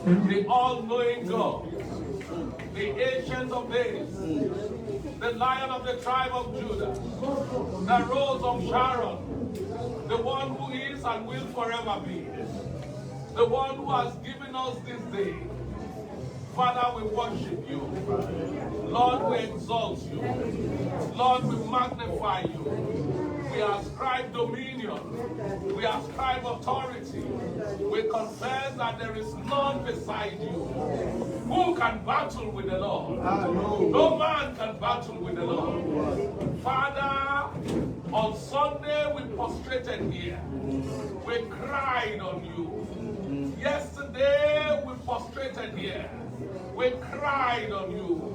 The all-knowing God, the Ancient of Days, the Lion of the tribe of Judah, the Rose of Sharon, the one who is and will forever be, the one who has given us this day. Father, we worship you. Lord, we exalt you. Lord, we magnify you. We ascribe dominion. We ascribe authority. We confess that there is none beside you. Who can battle with the Lord? No man can battle with the Lord. Father, on Sunday we prostrated here. We cried on you. Yesterday we prostrated here. We cried on you.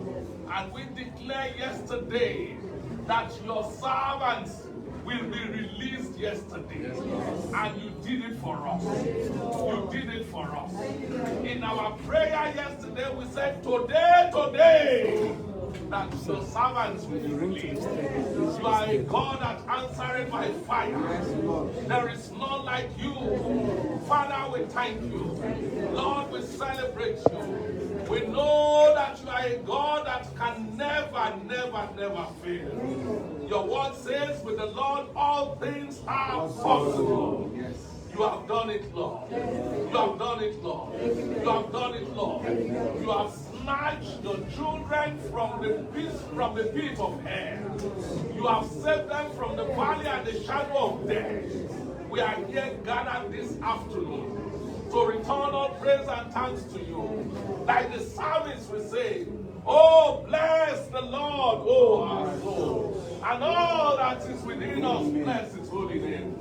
And we declared yesterday that your servants will be released yesterday. And you did it for us. You did it for us. In our prayer yesterday, we said, today, that your servants will be released. You are a God that answered by fire. There is none like you. Father, we thank you. Lord, we celebrate you. We know that you are a God that can never fail. Your word says, with the Lord all things are possible. You have done it, Lord. You have done it, Lord. You have done it, Lord. You have snatched your children from the pit of hell. You have saved them from the valley and the shadow of death. We are here gathered this afternoon to return all praise and thanks to you. Like the psalmist will say, oh, bless the Lord, oh our soul, and all that is within us, bless his holy name.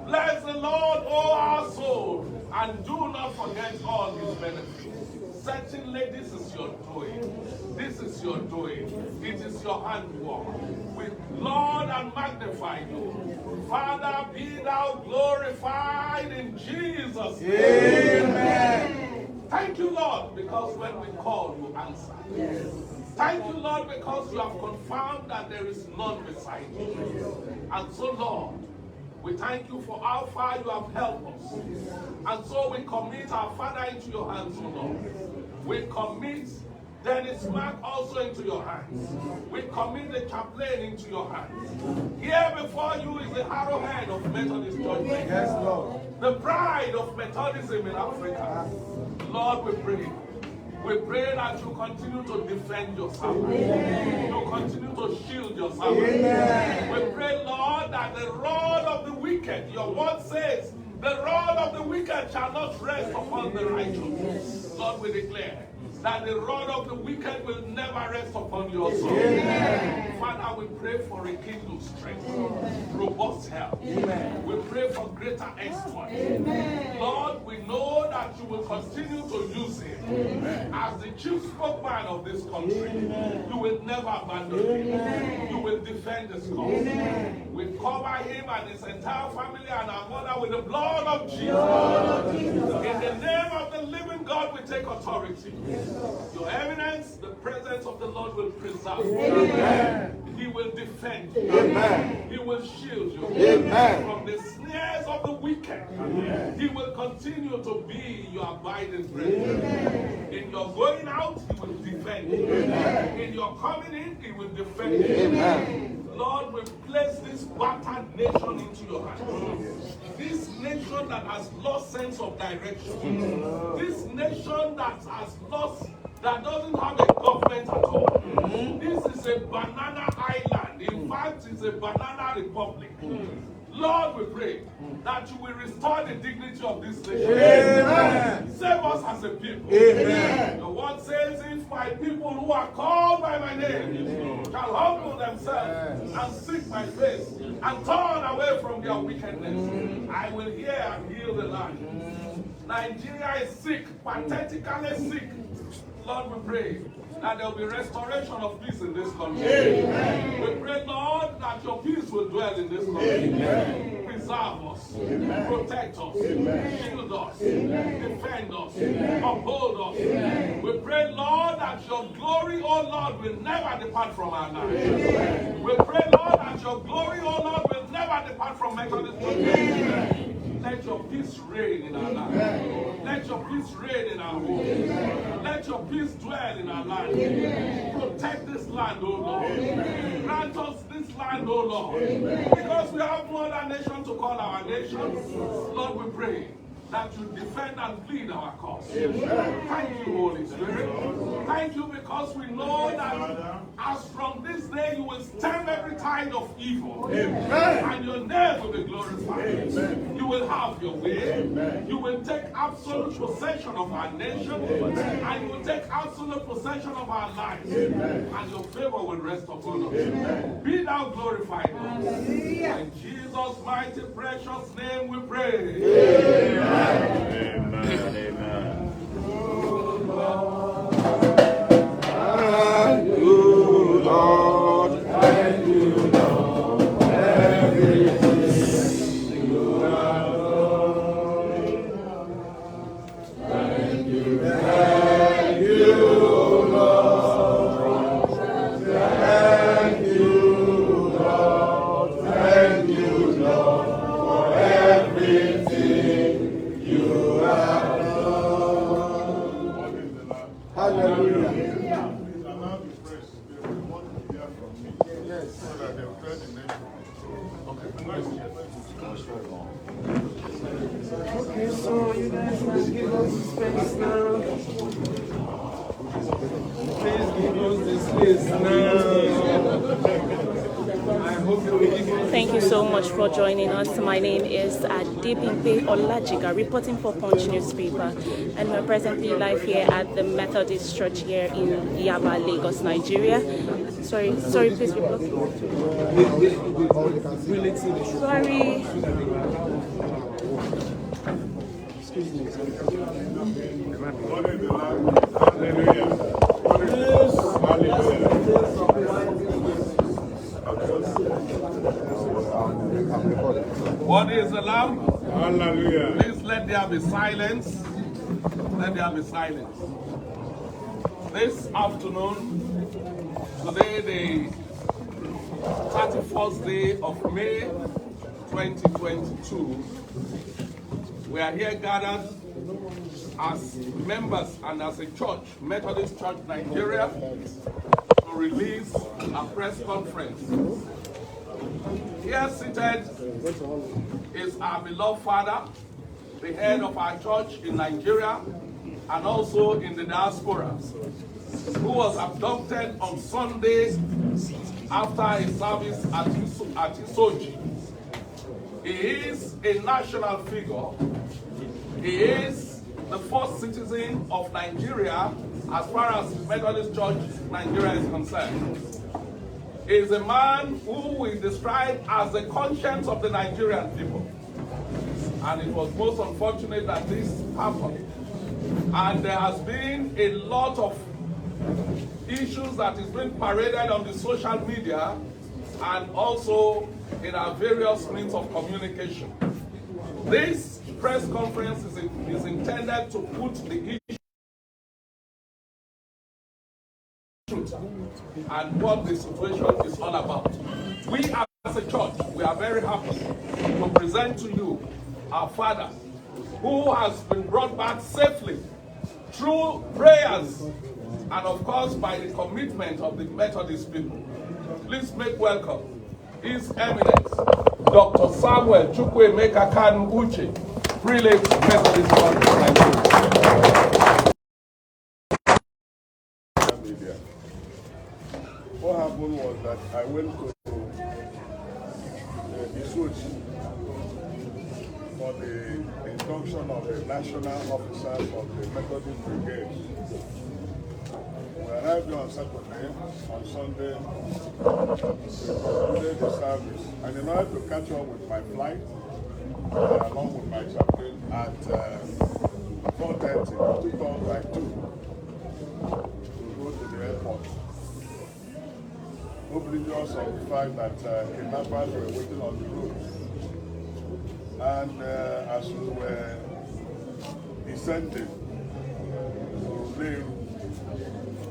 Bless the Lord, oh our soul, and do not forget all his benefits. Certainly this is your doing. This is your doing. It is your handwork. We Lord and magnify you. Father, be thou glorified in Jesus' name. Amen. Thank you, Lord, because when we call, you answer. Yes. Thank you, Lord, because you have confirmed that there is none beside you. And so, Lord, We thank you for how far you have helped us. And so we commit our father into your hands, O Lord. We commit Dennis Mark also into your hands. We commit the chaplain into your hands. Here before you is the arrowhead of Methodist Church. Yes, Lord. The pride of Methodism in Africa. Lord, we pray. We pray that you continue to defend your servant. You continue to shield your servant. We pray, Lord, that the rod of the wicked, your word says, the rod of the wicked shall not rest upon the righteous. Lord, we declare that the rod of the wicked will never rest upon your soul. Father, we pray for a kindled strength, robust health. We pray for greater exploit. Lord, we know that you will continue to use him as the chief spokesman of this country. You will never abandon him. You will defend his cause. We cover him and his entire family and our mother with the blood of Jesus. In the name of the living God, we take authority. Your evidence, the presence of the Lord will preserve you. He will defend you. He will shield you from the snares of the wicked. He will continue to be your abiding presence. In your going out, he will defend you. In your coming in, he will defend you. Lord, we place this battered nation into your hands. This nation that has lost sense of direction. This nation that has lost, that doesn't have a government at all. This is a banana island. In fact, it's a banana republic. Lord, we pray that you will restore the dignity of this nation. Amen. Save us as a people. Amen. The word says, if my people who are called by my name shall humble themselves and seek my face and turn away from their wickedness, I will hear and heal the land. Nigeria is sick, pathetically sick. Lord, we pray that there will be restoration of peace in this country. Amen. We pray, Lord, that your peace will dwell in this country. Amen. Preserve us, protect us, shield us, defend us, uphold us. We pray, Lord, that your glory, O Lord, will never depart from our lives. We pray, Lord, that your glory, O Lord, will never depart from Methodist Church. Let your peace reign in our lives. Let your peace reign in our homes. Let your peace dwell in our land. Protect this land, O Lord. Grant us this land, O Lord. Because we have no other nation to call our nation. Lord, we pray that you defend and plead our cause. Thank you, Holy Spirit. Thank you because we know that as from this day you will stem every tide of evil. And your name will be glorified. You will have your way. You will take absolute possession of our nation. And you will take absolute possession of our lives. And your favor will rest upon us. Be thou glorified, Lord. In Jesus' mighty precious name we pray. Amen. Amen. Amen. Thank you, Lord. Thank you, Lord. Everything you have done. Thank you, Lord. Thank you, Lord. Thank you, Lord, for everything you have done. Hallelujah. Please allow the press to want to hear from me. Yes. So that they'll tell the nation. Okay, so you guys can give us the space now. Please give us the space now. I hope you will give us. Thank you so much for joining us. My name is Adebimpe Olajiga, reporting for Punch newspaper, and we're presently live here at the Methodist Church here in Yaba, Lagos, Nigeria. Sorry, please be blocking. Sorry. Excuse me. What is the land? Hallelujah. What is the lamb? Hallelujah. Please let there be silence. Let there be silence. This afternoon, today the 31st day of May 2022, we are here gathered as members and as a church, Methodist Church Nigeria, to release a press conference. Here seated is our beloved father, the head of our church in Nigeria and also in the diaspora, who was abducted on Sunday after a service at Umunneochi. He is a national figure. He is the first citizen of Nigeria as far as Methodist Church Nigeria is concerned. He is a man who we describe as the conscience of the Nigerian people. And it was most unfortunate that this happened. And there has been a lot of issues that is being paraded on the social media and also in our various means of communication. This press conference is intended to put the issue and what the situation is all about. We as a church, we are very happy to present to you our father, who has been brought back safely through prayers and of course by the commitment of the Methodist people. Please make welcome His Eminence, Dr. Samuel Chukwuemeka Kanu Uche, Prelate, Methodist Church, Nigeria. What happened was that I went to Umunneochi for the induction of the national officers of the Methodist Brigade. We arrived on Saturday. On Sunday, we concluded the service. And in order to catch up with my flight, along with my chaplain, at 4:30, it took us like 2 to go to the airport. Oblivious of the fact that kidnappers were waiting on the road. And as we were descending to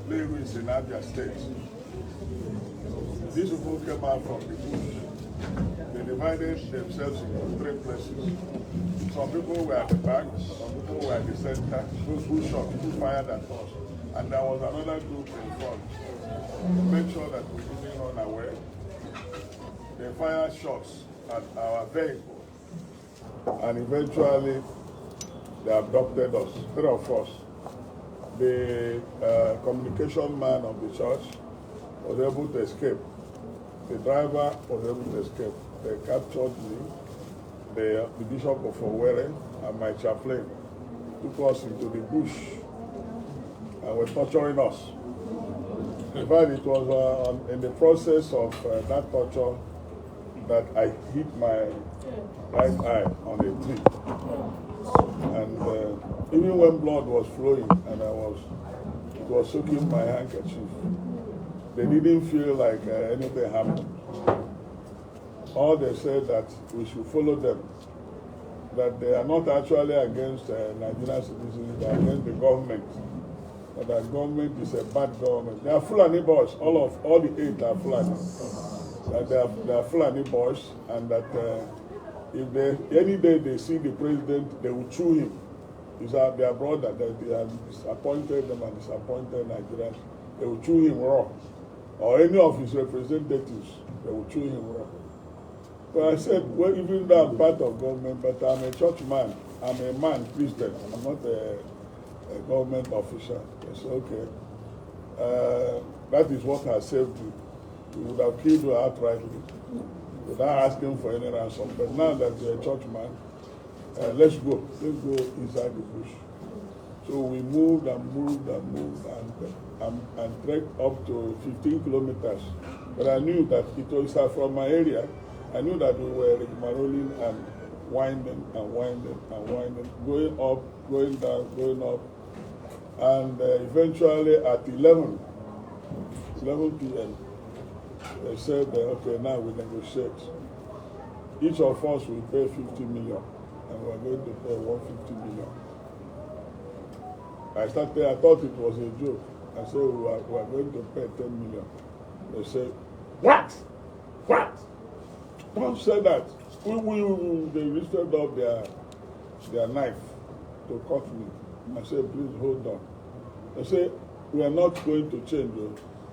Leru is in Abia State, these people came out from the bush. They divided themselves into 3 places. Some people were at the back, some people were at the center, who shot, who fired at us. And there was another group in front. To make sure that we didn't run away, they fired shots at our vehicle. And eventually, they abducted us, 3 of us. The communication man of the church was able to escape. The driver was able to escape. They captured me, the Bishop of Owerri, and my chaplain took us into the bush and were torturing us. In fact, it was in the process of that torture that I hit my right eye on a tree. And even when blood was flowing and it was soaking my handkerchief, they didn't feel like anything happened. All they said that we should follow them, that they are not actually against Nigerian citizens, they are against the government. But that government is a bad government. They are Fulani boys, all the 8 are Fulani. That they are Fulani boys, and that if any day they see the president, they will chew him. It's their brother, that they have disappointed them and disappointed Nigerians. They will chew him raw. Or any of his representatives, they will chew him raw. So I said, well, even though I'm part of government, but I'm a church man. I'm a man, Christian. I'm not a government official. I said, okay. That is what has saved you. We would have killed you outrightly without asking for any ransom. But now that you're a church man, let's go. Let's go inside the bush. So we moved and moved and moved and trekked up to 15 kilometers. But I knew that it was from my area. I knew that we were rigmaroling and winding and winding and winding, going up, going down, going up. And eventually at 11 p.m., they said, okay, now we negotiate. Each of us will pay 50 million, and we're going to pay 150 million. I thought it was a joke. I said, we are going to pay 10 million. They said, what? What? Don't say that. They lifted up their knife to cut me. I said, please hold on. They said, we are not going to change.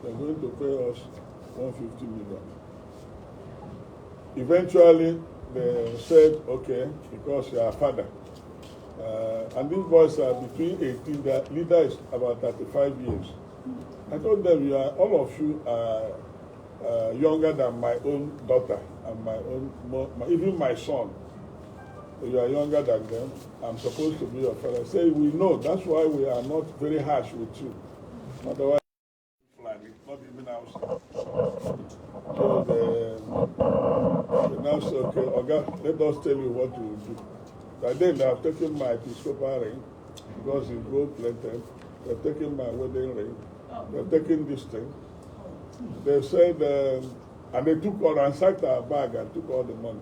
They're going to pay us 150 million. Eventually, they said, okay, because you are a father. And these boys are between 18, the leader is about 35 years. I told them, all of you are younger than my own daughter and even my son. You are younger than them. I'm supposed to be your father. I say, we know, that's why we are not very harsh with you. Otherwise, not even outside. So they now say, okay, Oga, let us tell you what we will do. By then, they have taken my Episcopal ring, because it's gold plated. They've taken my wedding ring. They've taken this thing. They said, and they took all, ransacked our bag and took all the money.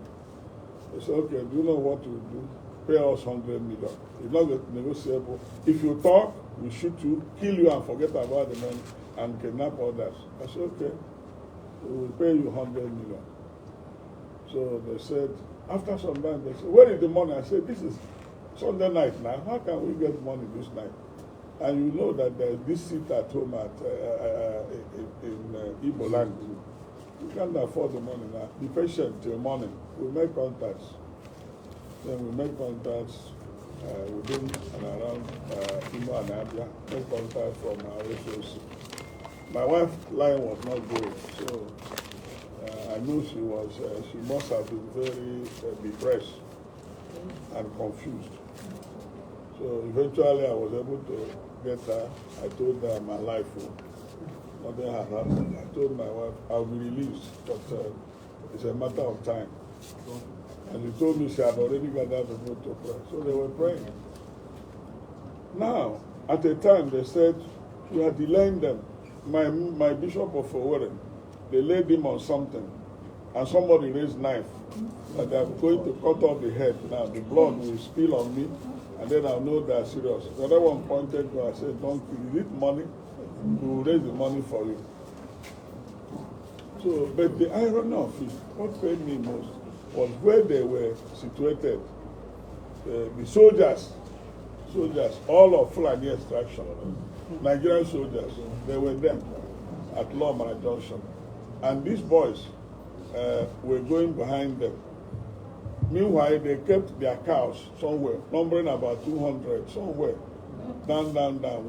They said, okay, do you know what we will do? Pay us 100 million. It's not negotiable. If you talk, we shoot you, kill you, and forget about the money, and kidnap others. I said, okay, we will pay you 100 million. So they said, after some time, they said, where is the money? I said, this is Sunday night now. How can we get money this night? And you know that there's this seat at home in Igbo land. You can't afford the money now. Be patient till morning. We'll make contacts. Then we make contacts within and around Umunneochi. Make contact from our resources. My wife's line was not good, so I knew she must have been very depressed and confused. So eventually I was able to get her. I told her my life, nothing had happened. I told my wife I'll be released, but it's a matter of time. And she told me she had already gathered people to pray. So they were praying. Now, at the time they said, we are delaying them. My bishop of Owerri, they laid him on something, and somebody raised knife, and they are going to cut off the head. Now the blood will spill on me, and then I'll know they are serious. The other one pointed to me and said, don't kill, you need money, we will raise the money for you. So, but the irony of it, what paid me most was where they were situated. The soldiers, all of Fulani extraction, Nigerian soldiers, they were there at Lomara Junction. And these boys were going behind them. Meanwhile, they kept their cows somewhere, numbering about 200, somewhere, down,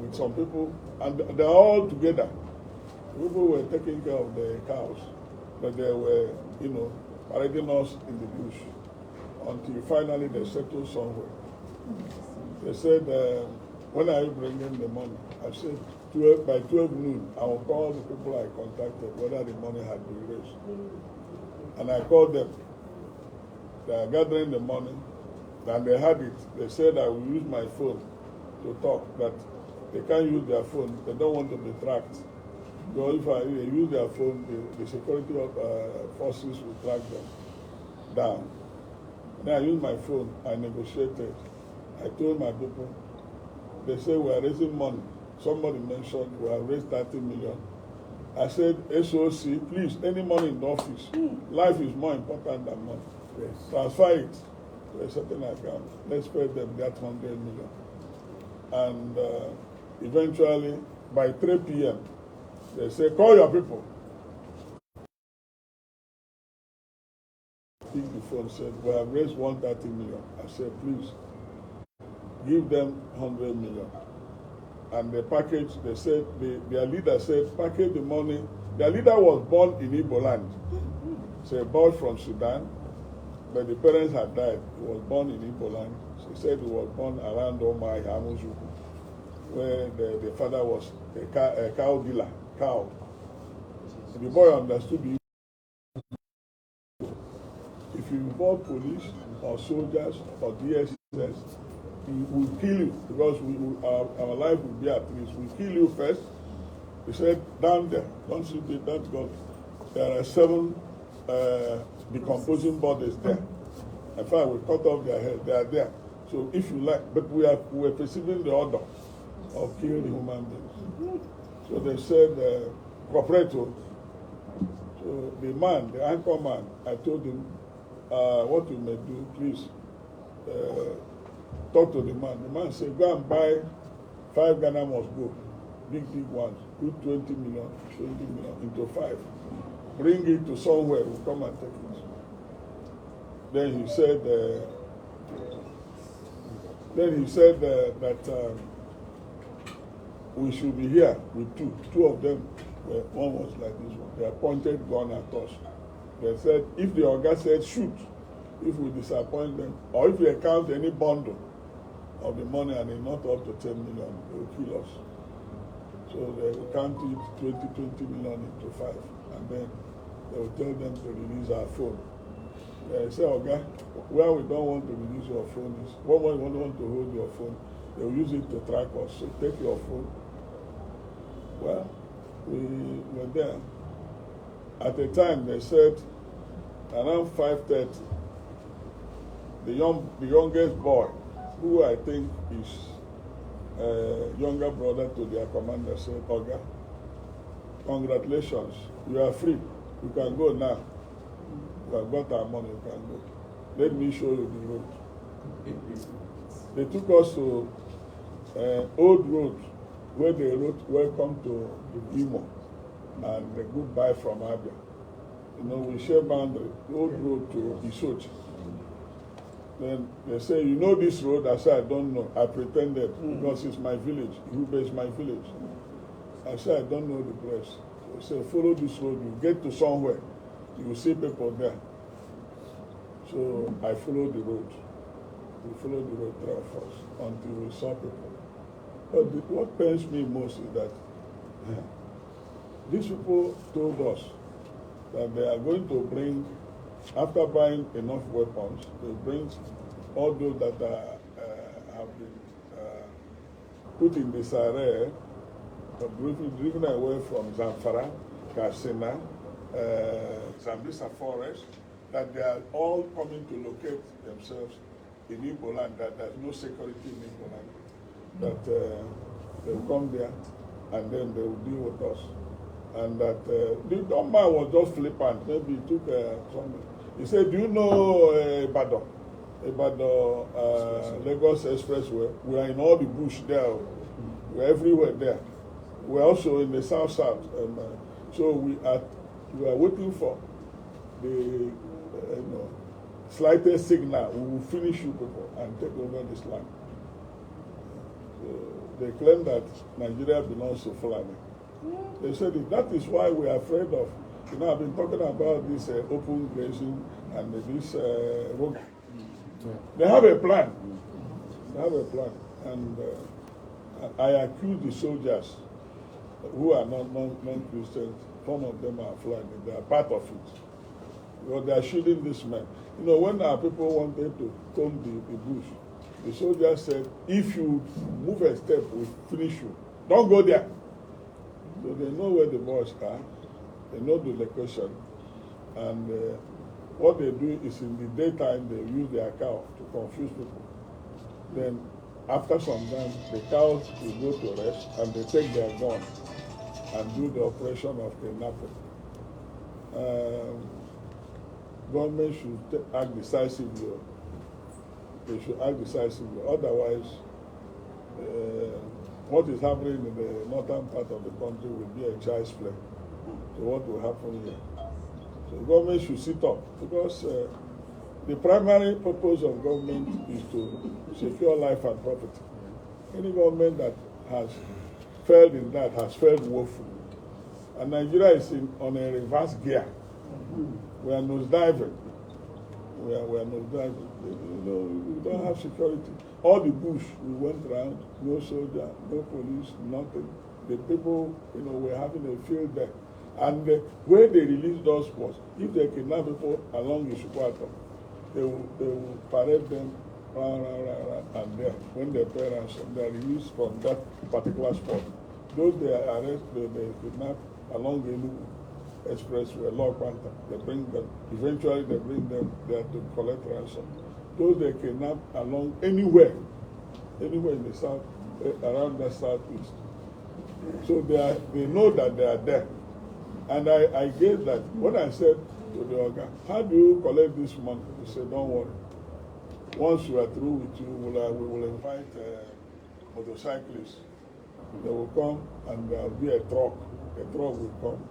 with some people, and they're all together. People were taking care of the cows, but they were, parading us in the bush, until finally they settled somewhere. They said, when are you bringing the money? I said, by 12 noon, I will call the people I contacted whether the money had been raised. And I called them. They are gathering the money, and they had it. They said I will use my phone to talk, but they can't use their phone. They don't want to be tracked. Because if they use their phone, the security forces will track them down. Then I used my phone. I negotiated. I told my people, they say we are raising money. Somebody mentioned we have raised 30 million. I said, SOC, please, any money in the office. Life is more important than money. Yes. Transfer it to a certain account. Let's pay them that 100 million. And eventually, by 3 p.m., they say, call your people. Pick the phone, said, we have raised 130 million. I said, please, give them 100 million. And the package, they said, their leader said, package the money. Their leader was born in Igbo land. So a boy from Sudan, but the parents had died. He was born in Igbo land. She said he was born around Omai, Hamuzuku, where the father was a cow dealer, cow. So the boy understood the if you involve police or soldiers or DSS, we will kill you because our life will be at risk. We'll kill you first. He said, down there, don't see that God. There are 7 decomposing bodies there. In fact, we cut off their head. They are there. So if you like, but we are perceiving the order of killing human beings. So they said, cooperate. So the man, the anchor man, I told him, what you may do, please talk to the man. The man said, go and buy 5 Ghana must go, big ones, put 20 million into 5. Bring it to somewhere, we'll come and take it. Then he said, that we should be here with 2. 2 of them, one was like this one. They pointed gun at us. They said, if the Oga said shoot, if we disappoint them, or if we account any bundle of the money and it's not up to 10 million, they will kill us. So they will count it 20 million into 5, and then they will tell them to release our phone. They say, Oga, where we don't want to release your phone is, when we don't want to hold your phone, they will use it to track us. So take your phone. Well, we were there. At the time, they said, around 5:30, the youngest boy, who I think is younger brother to their commander, said, Oga, congratulations, you are free. You can go now. We have got our money, you can go. Let me show you the road. They took us to old road where they wrote welcome to Igbo and the goodbye from Abia. You know, we share boundary, old road to Isochi. Then they say, you know this road? I said, I don't know. I pretended because it's my village. Igbo is my village. I said, I don't know the place. They say, follow this road. You get to somewhere. You will see people there. So I followed the road. We followed the road 3 of us until we saw people. But what pains me most is that these people told us that they are going to bring, after buying enough weapons, they bring all those that have been put in disarray, driven away from Zamfara, Katsina, Zambisa forest, that they are all coming to locate themselves in Igbo land, that there's no security in Igbo land, that they'll come there and then they will deal with us. And that the dumb man was just flippant. Maybe he took something. He said, do you know Ibadan, Lagos Expressway? We are in all the bush there. We're everywhere there. We're also in the south. So we are waiting for the slightest signal. We will finish you people and take over this land. So they claim that Nigeria belongs to Fulani. They said that is why we are afraid of. You know, I've been talking about this open grazing and this road. They have a plan. They have a plan. And I accuse the soldiers who are non-Christians. Some of them are Fulani. They are part of it. Because they are shooting this man. You know, when our people wanted to comb the bush, the soldiers said, if you move a step, we'll finish you. Don't go there. So they know where the boys are. They know the location. And what they do is in the daytime, they use their cow to confuse people. Then after some time, the cows will go to rest and they take their gun and do the operation of kidnapping. Government should act decisively. They should act decisively. Otherwise, what is happening in the northern part of the country will be a child's play. So what will happen here? So the government should sit up, because the primary purpose of government is to secure life and property. Any government that has failed in that has failed woefully. And Nigeria is on a reverse gear. We are nosediving. We are nosediving. You know, we don't have security. All the bush we went around, no soldier, no police, nothing. The people, you know, were having a field day. And where they released those was, if they kidnap people along the Ishukwata, they will parade them round, and there, when their parents are released from that particular spot, those they arrest, they kidnap along the Ilugu Expressway, Law Panther, they bring them, eventually they bring them there to collect ransom. Those they kidnap along anywhere in the south, around the southeast. So they know that they are there. And I get that when I said to the organ, how do you collect this money? He said, don't worry. Once we are through with you, we will invite motorcyclists. They will come and there will be a truck. A truck will come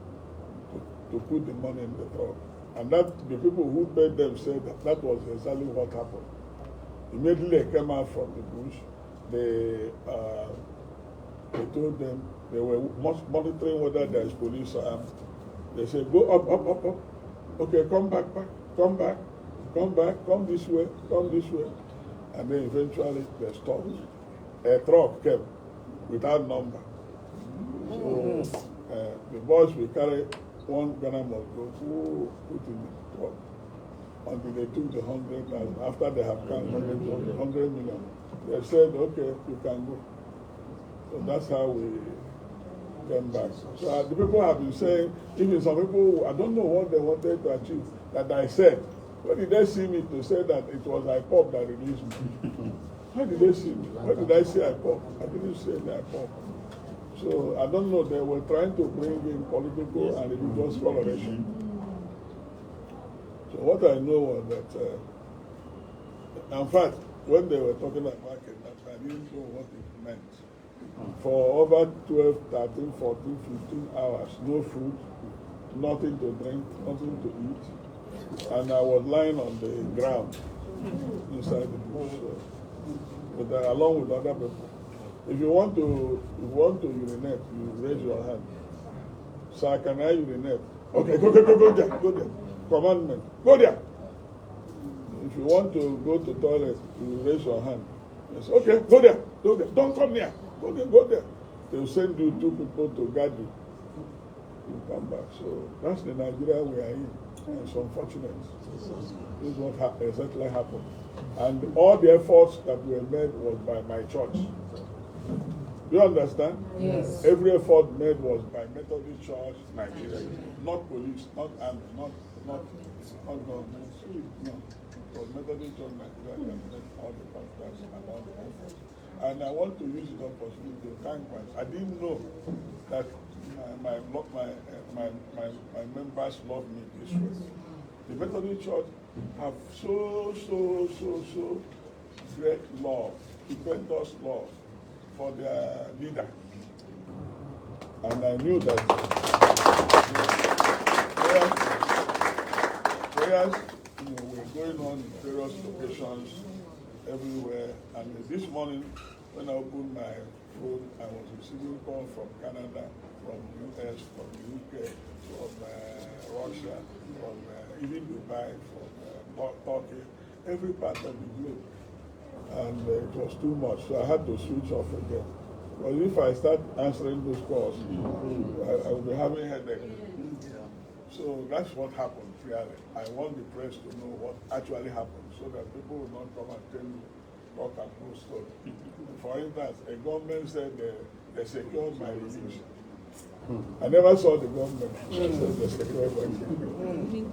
to put the money in the truck. And that the people who paid them said that was exactly what happened. Immediately they came out from the bush. They told them they were monitoring whether there is police armed. They said, go up. Okay, come back, come this way. And then eventually they stopped. A truck came without number. So the boys will carry one Ghana must go put in the truck until they took the 100,000. After they have counted 100 million, they said, okay, you can go. So that's how we came back. So the people have been saying, even some people, I don't know what they wanted to achieve, that I said. Where did they see me to say that it was IPOP that released me? How did they see me? Where did I say IPOP? I didn't say IPOP. So I don't know, they were trying to bring in political and religious coloration. So what I know was that, in fact, when they were talking about kidnappers, I didn't know what it meant. For over 12, 13, 14, 15 hours, no food, nothing to drink, nothing to eat. And I was lying on the ground inside the bush, along with other people. If you want to urinate, you raise your hand. Sir, can I urinate? Okay, go there. Commandment, go there. If you want to go to toilet, you raise your hand. Yes, okay, go there. Don't come here. Go there. They'll send you 2 people to guard you. You come back. So that's the Nigeria we are in. And it's unfortunate. This is what exactly happened. And all the efforts that were made was by my church. Do you understand? Yes. Every effort made was by Methodist Church, Nigeria. Not police, not army, not government. No. It was Methodist Church, Nigeria that made all the pastors and all the efforts. And I want to use the opportunity to thank my. I didn't know that my members love me this way. The Methodist Church have so great love, tremendous love for their leader. And I knew that prayers were going on in various locations everywhere. And this morning, when I opened my phone, I was receiving calls from Canada, from US, from the UK, from Russia, from even Dubai, from Turkey, every part of the globe. And it was too much, so I had to switch off again. But if I start answering those calls, I will be having a headache. So that's what happened, really. I want the press to know what actually happened, so that people will not come and tell me, talk and no story. For instance, a government said they secured my release. I never saw the government say they secured my release.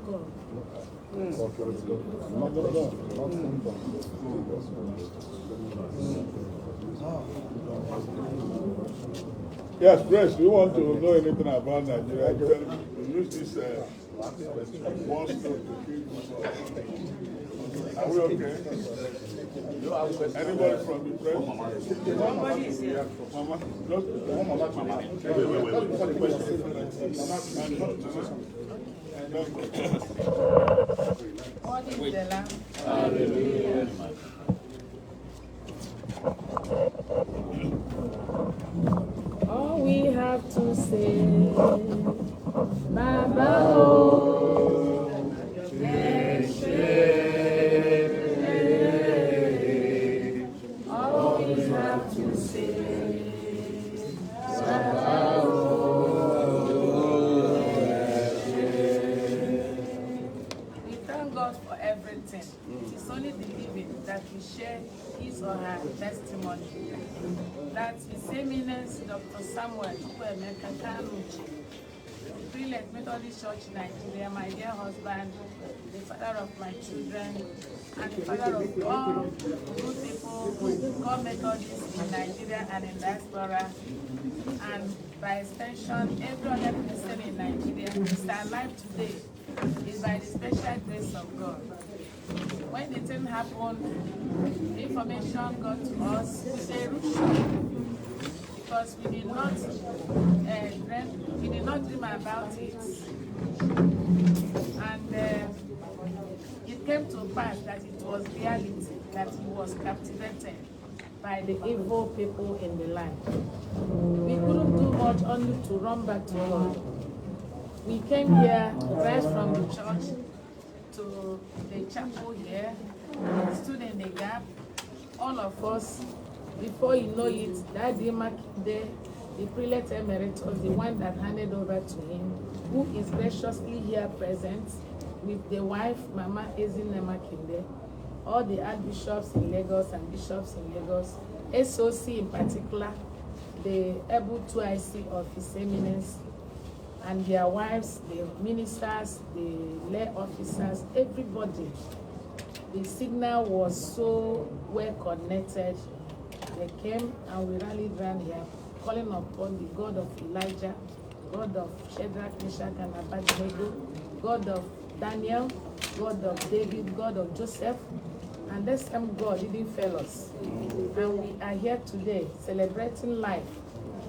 Yes, press, do you want to know anything about Nigeria? Tell me. You use this one stone to kill people. Are we okay? Anybody from the press? Somebody is here. Mama? Wait. What is the lamb? Hallelujah. All we have to say, Baba, oh, all we have to say, Baba, oh, we thank God for everything. It is only the living that we share his or her testimony. That His Eminence Dr. Samuel Umunneochi, Prelate Methodist Church Nigeria, my dear husband, the father of my children, and the father of all good people who call Methodists in Nigeria and in diaspora, and by extension, every other Christian in Nigeria is alive today is by the special grace of God. When the thing happened, the information got to us, we say root shock, because we did not dream about it. And it came to pass that it was reality, that he was captivated by the evil people in the land. We couldn't do much, only to run back to God. We came here right from the church to the chapel here, stood in the gap, all of us. Before you know it, that day, the prelate emeritus, the one that handed over to him, who is graciously here present with the wife, Mama Ezine Makinde, all the archbishops in Lagos and bishops in Lagos, SOC in particular, the able to IC of His Eminence, and their wives, the ministers, the lay officers, everybody. The signal was so well connected. They came and we rallied around here, calling upon the God of Elijah, God of Shadrach, Meshach, and Abednego, God of Daniel, God of David, God of Joseph, and this same God didn't fail us. And we are here today celebrating life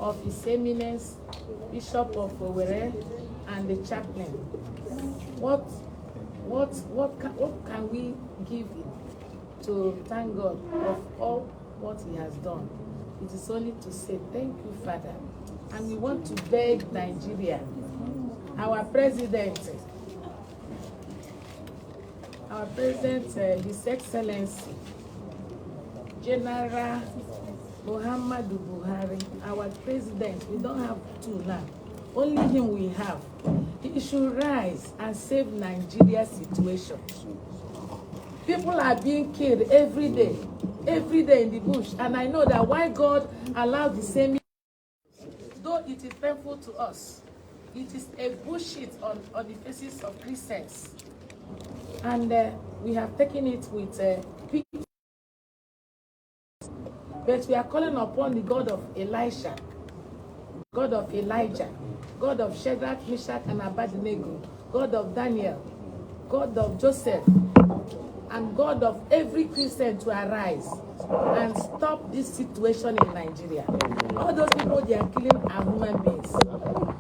of His Eminence, Bishop of Owerri, and the chaplain. What can we give to thank God of all what He has done? It is only to say thank you, Father. And we want to beg Nigeria, our president, His Excellency, General Muhammadu Buhari, our president. We don't have two now. Only him we have. He should rise and save Nigeria's situation. People are being killed every day in the bush. And I know that why God allowed the same, though it is painful to us, it is a bullshit on the faces of Christians. And we have taken it with peace. But we are calling upon the God of Elisha, God of Elijah, God of Shadrach, Meshach, and Abednego, God of Daniel, God of Joseph, and God of every Christian to arise and stop this situation in Nigeria. All those people they are killing are human beings.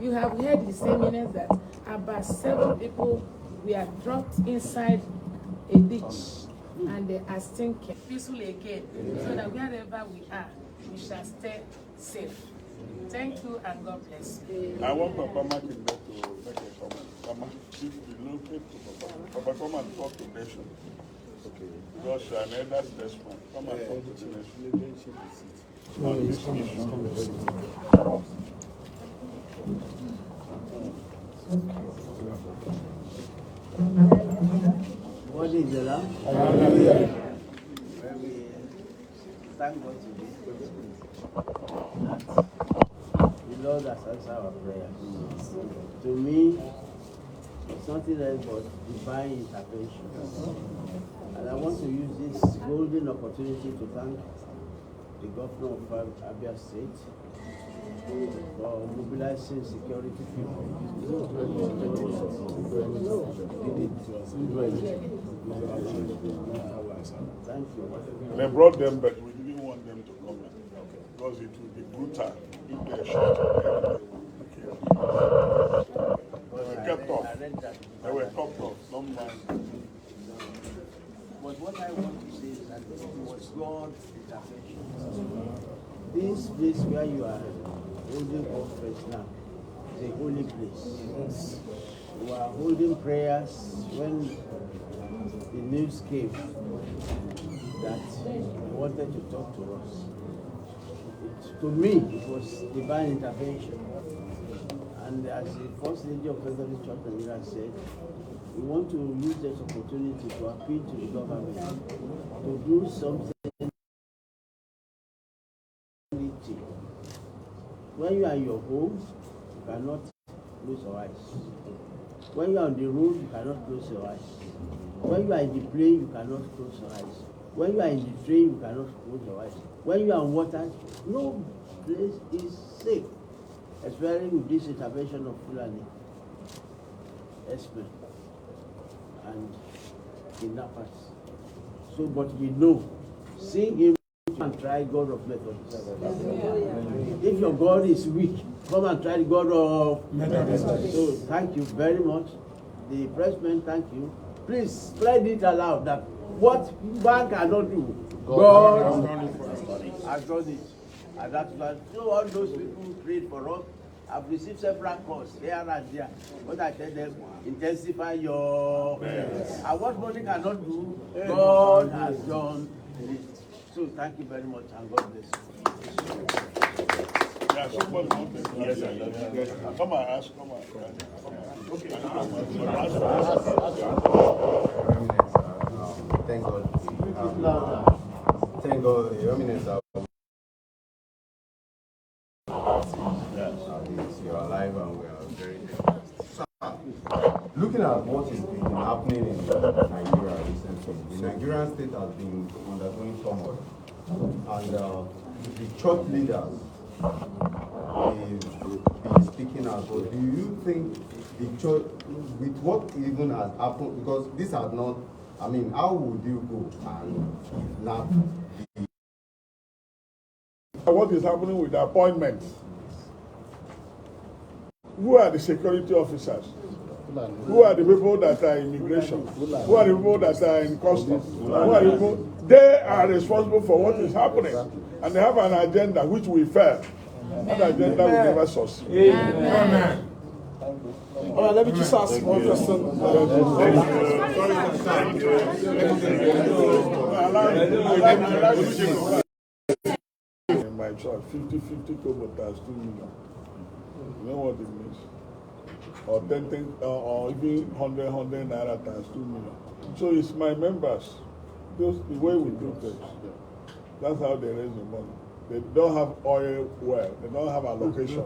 You have heard the same minutes that about 7 people were dropped inside a ditch and they are stinking. Peaceful again, so that wherever we are, we shall stay safe. Thank you and God bless you. I want Papa Makinde to make a comment. Papa, if you look at Papa, come and talk to nation. Okay. Because you are an elder statesman. Come and talk to the nation. On this issue. What is the Lamb? Hallelujah. Thank God today. The Lord has answered our prayers. To me, it's nothing else but divine intervention. And I want to use this golden opportunity to thank the governor of Abia State for mobilizing security people. Thank you. They brought them, but we didn't want them to come in because it would be brutal if they shot them. They kept off. They were kept off. Don't mind. But what I want to say is that it was God's intervention. This place where you are holding conference now is a holy place. We are holding prayers when the news came that he wanted to talk to us. To me, it was divine intervention. And as the First Lady of Methodist Church of Nigeria said, we want to use this opportunity to appeal to the government to do something. When you are in your home, you cannot close your eyes. When you are on the road, you cannot close your eyes. When you are in the plane, you cannot close your eyes. When you are in the train, you cannot close your eyes. When you are on water, no place is safe, especially with this intervention of Fulani Herdsmen. and kidnappers. So, but we know, seeing him and try God of Methodist. If your God is weak, come and try the God of Methodist. So thank you very much. The pressmen, thank you. Please spread it aloud that what man cannot do, God has done it. And that's why all those people who prayed for us have received several calls here and there. But I tell them, intensify your prayers. And what money cannot do, God has done it. So thank you very much and God bless you. Yeah, somebody wanted to yes, yes. Come on, ask, come on. Okay. Thank God. Thank God, Your Eminence. You are alive and we are very thankful. Looking at what has been happening in Nigeria recently, the Nigerian state has been undergoing turmoil, and the church leaders have been speaking out. But do you think the church, with what even has happened, because this has not, I mean, how would you go and kidnap What is happening with the appointments? Who are the security officers? Who are the people that are in immigration? Who are the people that are in customs? Who are the people? They are responsible for what is happening. And they have an agenda which we fail. That agenda will never succeed. Amen. All right, let me just ask one question. In my church, 50-50 kobo times 2 million. You know what it means? Or 10, or even 100 naira times 2 million. So it's my members. The way we do things. That's how they raise the money. They don't have oil well. They don't have allocation.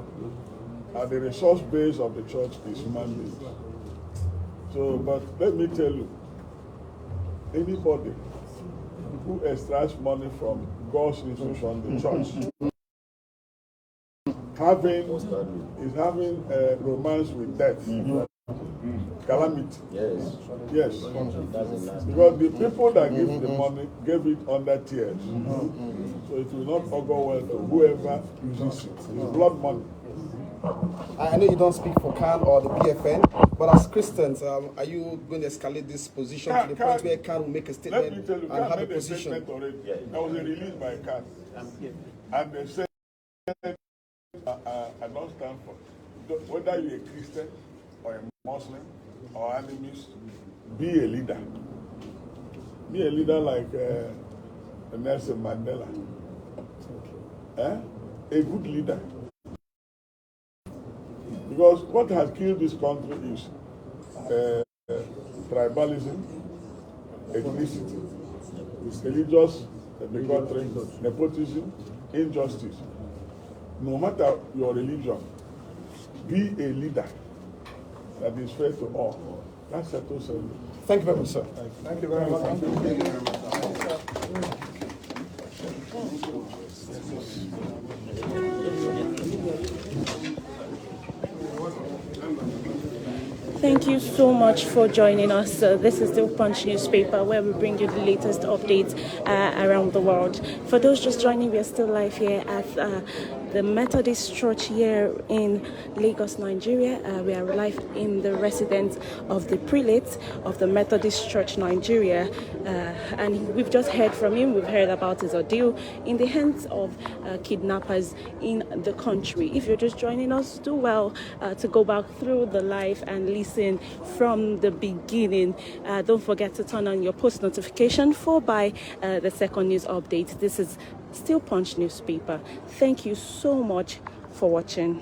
And the resource base of the church is man-made. So, but let me tell you, anybody who extracts money from God's institution, the church, is having a romance with death. Calamity. Yes. Yes. Because the people that give the money gave it under tears. So it will not augur well to whoever uses it. It's blood money. I know you don't speak for CAN or the PFN, but as Christians, are you going to escalate this position to the point where CAN will make a statement let me tell you, and have a made a position? statement already. There was a release by CAN. And they said, I don't stand for, whether you're a Christian or a Muslim or animist, be a leader. Be a leader like Nelson Mandela. A good leader. Because what has killed this country is tribalism, ethnicity, religious bigotry, nepotism, injustice. No matter your religion, be a leader that is fair to all. That settles everything. Thank you very much, sir. Thank you very much. Thank you very Thank you so much for joining us. This is the Punch newspaper where we bring you the latest updates around the world. For those just joining, we are still live here at the Methodist Church here in Lagos, Nigeria. We are live in the residence of the Prelate of the Methodist Church, Nigeria. And we've just heard from him. We've heard about his ordeal in the hands of kidnappers in the country. If you're just joining us, do well to go back through the live and listen from the beginning. Don't forget to turn on your post notification for the second news update. This is still Punch newspaper. Thank you so much for watching.